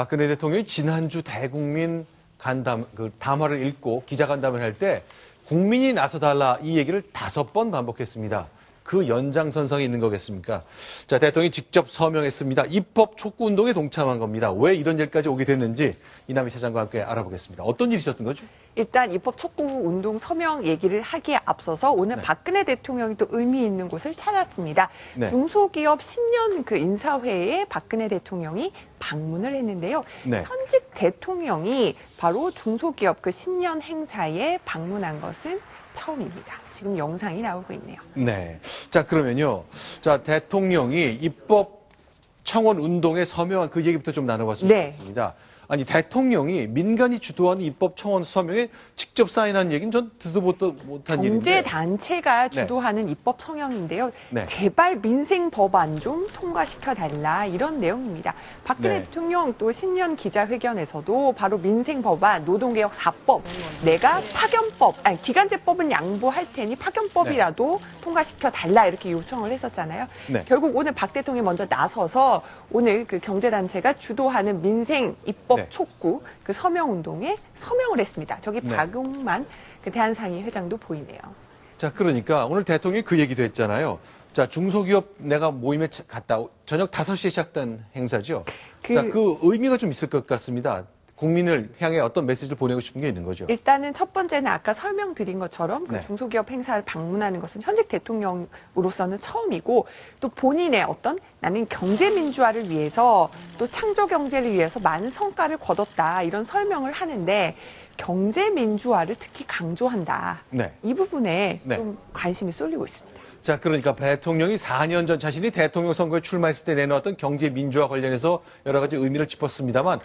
박근혜 대통령이 지난주 대국민 간담, 담화를 읽고 기자간담회를 할 때 국민이 나서달라 이 얘기를 5번 반복했습니다. 그 연장선상에 있는 거겠습니까? 자, 대통령이 직접 서명했습니다. 입법 촉구 운동에 동참한 겁니다. 왜 이런 일까지 오게 됐는지 이남희 차장과 함께 알아보겠습니다. 어떤 일이 있었던 거죠? 일단 입법 촉구 운동 서명 얘기를 하기에 앞서서 오늘 네. 박근혜 대통령이 또 의미 있는 곳을 찾았습니다. 네. 중소기업 신년 그 인사회에 박근혜 대통령이 방문을 했는데요. 네. 현직 대통령이 바로 중소기업 그 신년 행사에 방문한 것은 처음입니다. 지금 영상이 나오고 있네요. 네. 자, 그러면요. 자, 대통령이 입법 청원 운동에 서명한 그 얘기부터 좀 나눠봤으면 네. 좋겠습니다. 아니, 대통령이 민간이 주도하는 입법 청원 서명에 직접 사인한 얘기는 전 듣도 못한 일인데. 경제단체가 네. 주도하는 입법 성명인데요. 네. 제발 민생 법안 좀 통과시켜달라 이런 내용입니다. 박근혜 네. 대통령 또 신년 기자회견에서도 바로 민생 법안, 노동개혁 4법, 내가 파견법, 아니 기간제법은 양보할 테니 파견법이라도 통과시켜달라 이렇게 요청을 했었잖아요. 네. 결국 오늘 박 대통령이 먼저 나서서 오늘 그 경제단체가 주도하는 민생 입법 네. 촉구 그 서명운동에 서명을 했습니다. 저기 네. 박용만 그 대한상의 회장도 보이네요. 자, 그러니까 오늘 대통령이 그 얘기도 했잖아요. 자, 중소기업 내가 모임에 갔다. 저녁 5시에 시작된 행사죠. 그 의미가 좀 있을 것 같습니다. 국민을 향해 어떤 메시지를 보내고 싶은 게 있는 거죠. 일단은 첫 번째는 아까 설명드린 것처럼 그 네. 중소기업 행사를 방문하는 것은 현직 대통령으로서는 처음이고 또 본인의 어떤 나는 경제민주화를 위해서 또 창조경제를 위해서 많은 성과를 거뒀다 이런 설명을 하는데 경제민주화를 특히 강조한다. 네. 이 부분에 네. 좀 관심이 쏠리고 있습니다. 자, 그러니까 대통령이 4년 전 자신이 대통령 선거에 출마했을 때 내놓았던 경제 민주화 관련해서 여러 가지 의미를 짚었습니다만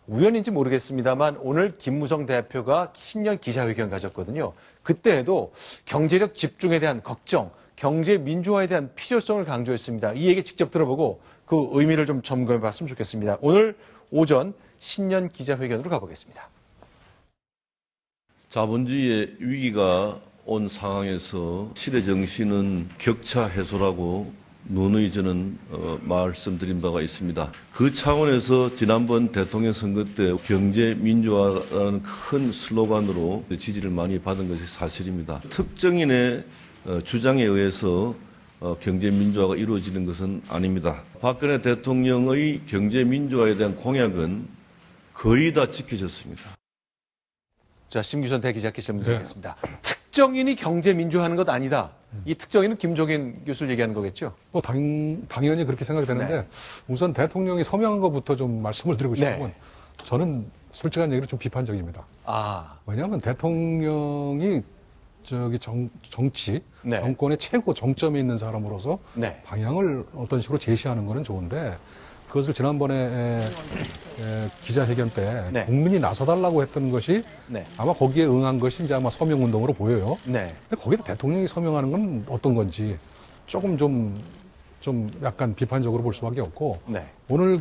우연인지 모르겠습니다만 오늘 김무성 대표가 신년 기자회견 가졌거든요. 그때에도 경제력 집중에 대한 걱정, 경제 민주화에 대한 필요성을 강조했습니다. 이 얘기 직접 들어보고 그 의미를 좀 점검해 봤으면 좋겠습니다. 오늘 오전 신년 기자회견으로 가보겠습니다. 자본주의의 위기가 온 상황에서 시대 정신은 격차 해소라고 누누이 저는 말씀드린 바가 있습니다. 그 차원에서 지난번 대통령 선거 때 경제 민주화라는 큰 슬로건으로 지지를 많이 받은 것이 사실입니다. 특정인의 주장에 의해서 경제 민주화가 이루어지는 것은 아닙니다. 박근혜 대통령의 경제 민주화에 대한 공약은 거의 다 지켜졌습니다. 자, 심규선 대기자께 질문 드리겠습니다. 특정인이 경제 민주화하는 것 아니다. 이 특정인은 김종인 교수를 얘기하는 거겠죠? 뭐 당연히 그렇게 생각이 되는데 네. 우선 대통령이 서명한 것부터 좀 말씀을 드리고 싶은 건 네. 저는 솔직한 얘기로 좀 비판적입니다. 아, 왜냐하면 대통령이 정치, 네. 정권의 최고 정점에 있는 사람으로서 네. 방향을 어떤 식으로 제시하는 거는 좋은데 그것을 지난번에 기자회견 때 네. 국민이 나서달라고 했던 것이 네. 아마 거기에 응한 것이 이제 아마 서명운동으로 보여요. 네. 근데 거기다 대통령이 서명하는 건 어떤 건지 조금 좀 약간 비판적으로 볼 수밖에 없고 네. 오늘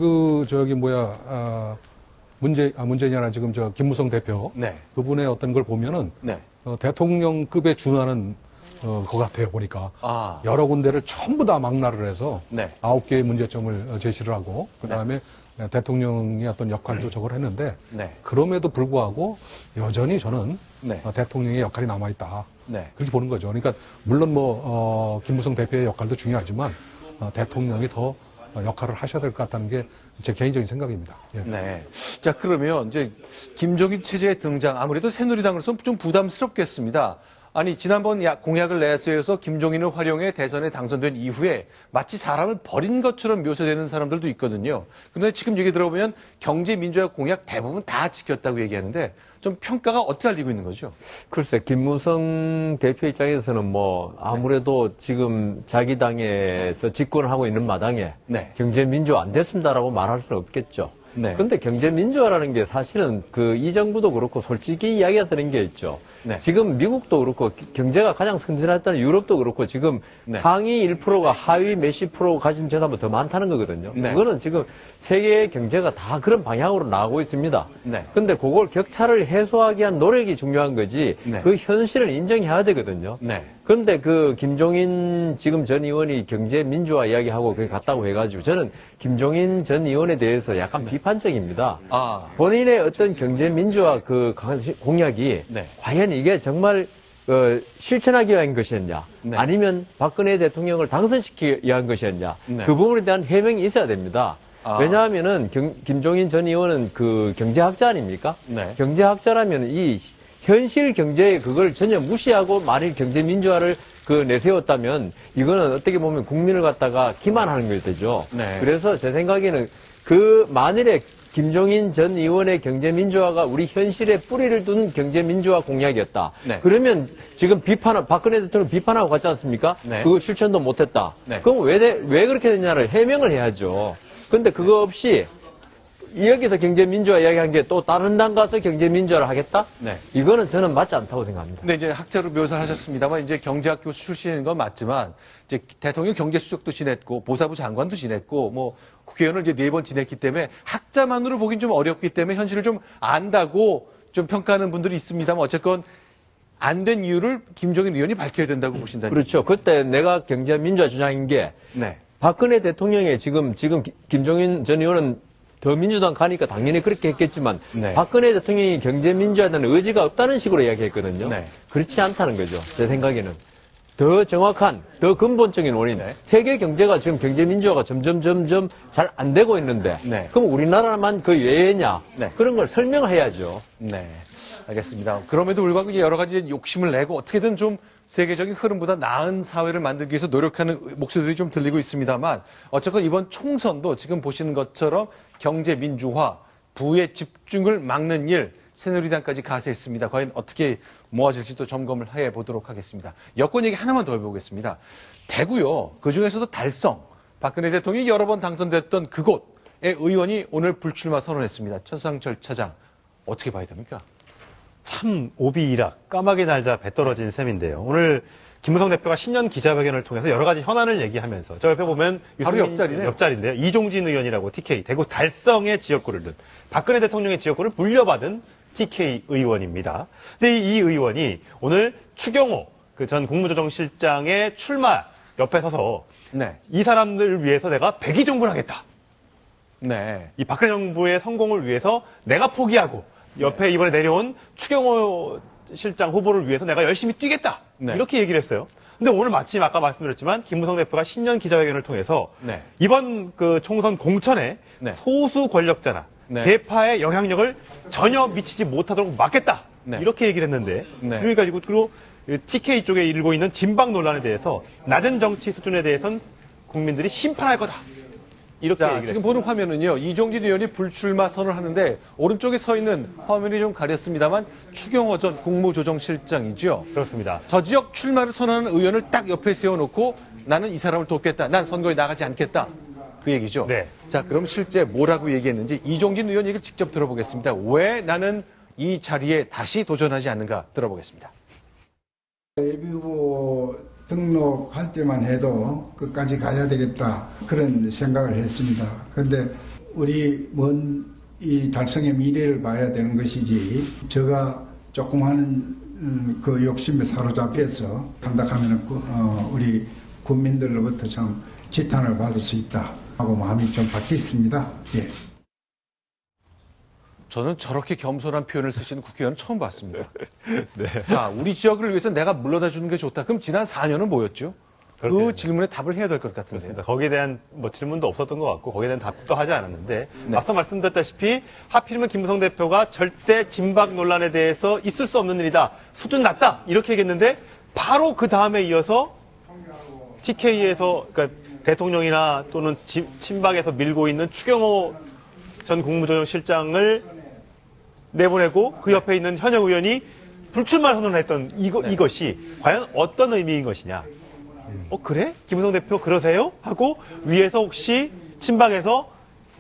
문재인이 아니라 지금 김무성 대표 네. 그분의 어떤 걸 보면은 네. 대통령급에 준하는 것 같아요 보니까 아, 여러 군데를 전부 다 망라를 해서 네. 9개의 문제점을 제시를 하고 그 다음에 대통령의 어떤 역할도 저걸 했는데 네. 그럼에도 불구하고 여전히 저는 네. 대통령의 역할이 남아있다. 네. 그렇게 보는 거죠. 그러니까 물론 김무성 대표의 역할도 중요하지만 대통령이 더 역할을 하셔야 될 것 같다는 게 제 개인적인 생각입니다. 예. 네. 자, 그러면 이제 김종인 체제의 등장 아무래도 새누리당으로서 좀 부담스럽겠습니다. 아니, 지난번 공약을 내세워서 김종인을 활용해 대선에 당선된 이후에 마치 사람을 버린 것처럼 묘사되는 사람들도 있거든요. 그런데 지금 얘기 들어보면 경제 민주화 공약 대부분 다 지켰다고 얘기하는데 좀 평가가 어떻게 알리고 있는 거죠? 글쎄, 김무성 대표 입장에서는 뭐 아무래도 지금 자기 당에서 집권을 하고 있는 마당에 네. 경제 민주화 안 됐습니다라고 말할 수는 없겠죠. 네. 그런데 경제 민주화라는 게 사실은 이 정부도 그렇고 솔직히 이야기가 되는 게 있죠. 네. 지금 미국도 그렇고 경제가 가장 선진화했다는 유럽도 그렇고 지금 네. 상위 1%가 하위 몇십 프로 가진 재산보다 더 많다는 거거든요. 네. 그거는 지금 세계의 경제가 다 그런 방향으로 나가고 있습니다. 네. 근데 그걸 격차를 해소하기 위한 노력이 중요한 거지 네. 그 현실을 인정해야 되거든요. 네. 그런데 그 김종인 지금 전 의원이 경제 민주화 이야기하고 그게 같다고 해가지고 저는 김종인 전 의원에 대해서 약간 비판적입니다. 아, 본인의 어떤 경제 민주화 그 공약이 네. 과연 이게 정말 실천하기 위한 것이었냐, 네. 아니면 박근혜 대통령을 당선시키기 위한 것이었냐, 네. 그 부분에 대한 해명이 있어야 됩니다. 아. 왜냐하면은 김종인 전 의원은 그 경제학자 아닙니까? 네. 경제학자라면 이 현실 경제에 그걸 전혀 무시하고 만일 경제 민주화를 내세웠다면 이거는 어떻게 보면 국민을 갖다가 기만하는 것이 되죠. 네. 그래서 제 생각에는 그 만일에 김종인 전 의원의 경제민주화가 우리 현실에 뿌리를 둔 경제민주화 공약이었다. 네. 그러면 지금 박근혜 대통령 비판하고 갔지 않습니까? 네. 그거 실천도 못했다. 네. 그럼 왜 그렇게 됐냐를 해명을 해야죠. 근데 그거 없이 여기서 경제민주화 이야기한 게 또 다른 당 가서 경제민주화를 하겠다? 네. 이거는 저는 맞지 않다고 생각합니다. 근데 이제 학자로 묘사를 하셨습니다만 이제 경제학 교수 출신인 건 맞지만 이제 대통령 경제수석도 지냈고 보사부 장관도 지냈고 뭐 국회의원을 이제 4번 지냈기 때문에 학자만으로 보긴 좀 어렵기 때문에 현실을 좀 안다고 좀 평가하는 분들이 있습니다만 어쨌건 안 된 이유를 김종인 의원이 밝혀야 된다고 보신다는 그렇죠. 그때 내가 경제민주화 주장인 게 네. 박근혜 대통령의 지금 김종인 전 의원은 더 민주당 가니까 당연히 그렇게 했겠지만 네. 박근혜 대통령이 경제민주화에 대한 의지가 없다는 식으로 이야기했거든요. 네. 그렇지 않다는 거죠. 제 생각에는. 더 정확한, 더 근본적인 원인. 네. 세계 경제가 지금 경제민주화가 점점 잘 안 되고 있는데 네. 그럼 우리나라만 그 예외냐? 네. 그런 걸 설명해야죠. 네, 알겠습니다. 그럼에도 불구하고 여러 가지 욕심을 내고 어떻게든 좀 세계적인 흐름보다 나은 사회를 만들기 위해서 노력하는 목소리들이 좀 들리고 있습니다만 어쨌건 이번 총선도 지금 보시는 것처럼 경제 민주화, 부의 집중을 막는 일, 새누리당까지 가세했습니다. 과연 어떻게 모아질지 또 점검을 해보도록 하겠습니다. 여권 얘기 하나만 더 해보겠습니다. 대구요, 그중에서도 달성, 박근혜 대통령이 여러 번 당선됐던 그곳의 의원이 오늘 불출마 선언했습니다. 천상철 차장, 어떻게 봐야 됩니까? 참 오비이락 까마귀 날자 배 떨어진 셈인데요. 오늘 김무성 대표가 신년 기자회견을 통해서 여러 가지 현안을 얘기하면서 저 옆에 보면 바로 옆자리네요. 옆자리인데요. 이종진 의원이라고 TK 대구 달성의 지역구를 둔 박근혜 대통령의 지역구를 물려받은 TK 의원입니다. 근데 이 의원이 오늘 추경호 그 전 국무조정실장의 출마 옆에 서서 네. 이 사람들을 위해서 내가 백의종군을 하겠다. 네. 이 박근혜 정부의 성공을 위해서 내가 포기하고 옆에 이번에 내려온 추경호 실장 후보를 위해서 내가 열심히 뛰겠다. 네. 이렇게 얘기를 했어요. 근데 오늘 마침 아까 말씀드렸지만 김무성 대표가 신년 기자회견을 통해서 네. 이번 그 총선 공천에 네. 소수 권력자나 네. 대파의 영향력을 전혀 미치지 못하도록 막겠다. 네. 이렇게 얘기를 했는데 네. 그러니까 그리고 TK 쪽에 일고 있는 진박 논란에 대해서 낮은 정치 수준에 대해서는 국민들이 심판할 거다. 이렇게 자, 얘기를 지금 했습니다. 보는 화면은요, 이종진 의원이 불출마 선언을 하는데, 오른쪽에 서 있는 화면이 좀 가렸습니다만, 추경호 전 국무조정실장이죠. 그렇습니다. 저 지역 출마를 선언하는 의원을 딱 옆에 세워놓고, 나는 이 사람을 돕겠다. 난 선거에 나가지 않겠다. 그 얘기죠. 네. 자, 그럼 실제 뭐라고 얘기했는지 이종진 의원 얘기를 직접 들어보겠습니다. 왜 나는 이 자리에 다시 도전하지 않는가 들어보겠습니다. 예비후보 등록할 때만 해도 끝까지 가야 되겠다 그런 생각을 했습니다. 그런데 우리 먼 이 달성의 미래를 봐야 되는 것이지 제가 조금 하는 그 욕심에 사로잡혀서 한다 하면 우리 국민들로부터 참 지탄을 받을 수 있다 하고 마음이 좀 바뀌었습니다. 예. 저는 저렇게 겸손한 표현을 쓰시는 국회의원 처음 봤습니다. 네. 자, 우리 지역을 위해서 내가 물러나 주는 게 좋다. 그럼 지난 4년은 뭐였죠? 그 그렇게 질문에 답을 해야 될 것 같은데요. 그렇습니다. 거기에 대한 질문도 없었던 것 같고 거기에 대한 답도 하지 않았는데 네. 앞서 말씀드렸다시피 하필이면 김무성 대표가 절대 진박 논란에 대해서 있을 수 없는 일이다. 수준 낮다. 이렇게 얘기했는데 바로 그 다음에 이어서 TK에서 그러니까 대통령이나 또는 친박에서 밀고 있는 추경호 전 국무조정실장을 내보내고 그 옆에 있는 현역 의원이 불출마 선언을 했던 이것이 과연 어떤 의미인 것이냐. 그래? 김무성 대표 그러세요? 하고 위에서 혹시 친박에서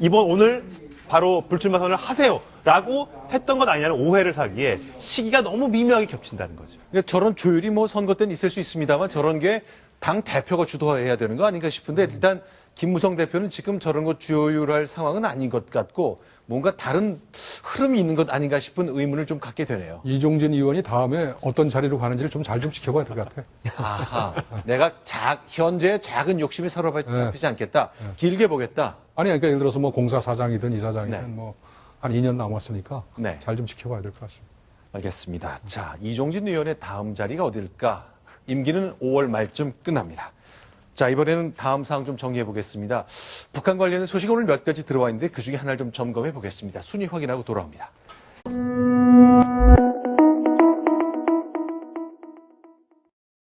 오늘 바로 불출마 선언을 하세요. 라고 했던 건 아니냐는 오해를 사기에 시기가 너무 미묘하게 겹친다는 거죠. 그러니까 저런 조율이 뭐 선거 때는 있을 수 있습니다만 저런 게 당 대표가 주도해야 되는 거 아닌가 싶은데 일단 김무성 대표는 지금 저런 거 조율할 상황은 아닌 것 같고 뭔가 다른 흐름이 있는 것 아닌가 싶은 의문을 좀 갖게 되네요. 이종진 의원이 다음에 어떤 자리로 가는지를 좀 잘 좀 지켜봐야 될 것 같아요. 아하, 내가 현재 작은 욕심이 사로잡히지 않겠다. 길게 보겠다. 아니, 그러니까 예를 들어서 뭐 공사사장이든 이사장이든 네. 뭐 한 2년 남았으니까 네. 잘 좀 지켜봐야 될 것 같습니다. 알겠습니다. 자, 이종진 의원의 다음 자리가 어딜까? 임기는 5월 말쯤 끝납니다. 자, 이번에는 다음 사항 좀 정리해 보겠습니다. 북한 관련된 소식 오늘 몇 가지 들어와 있는데 그중에 하나를 좀 점검해 보겠습니다. 순위 확인하고 돌아옵니다.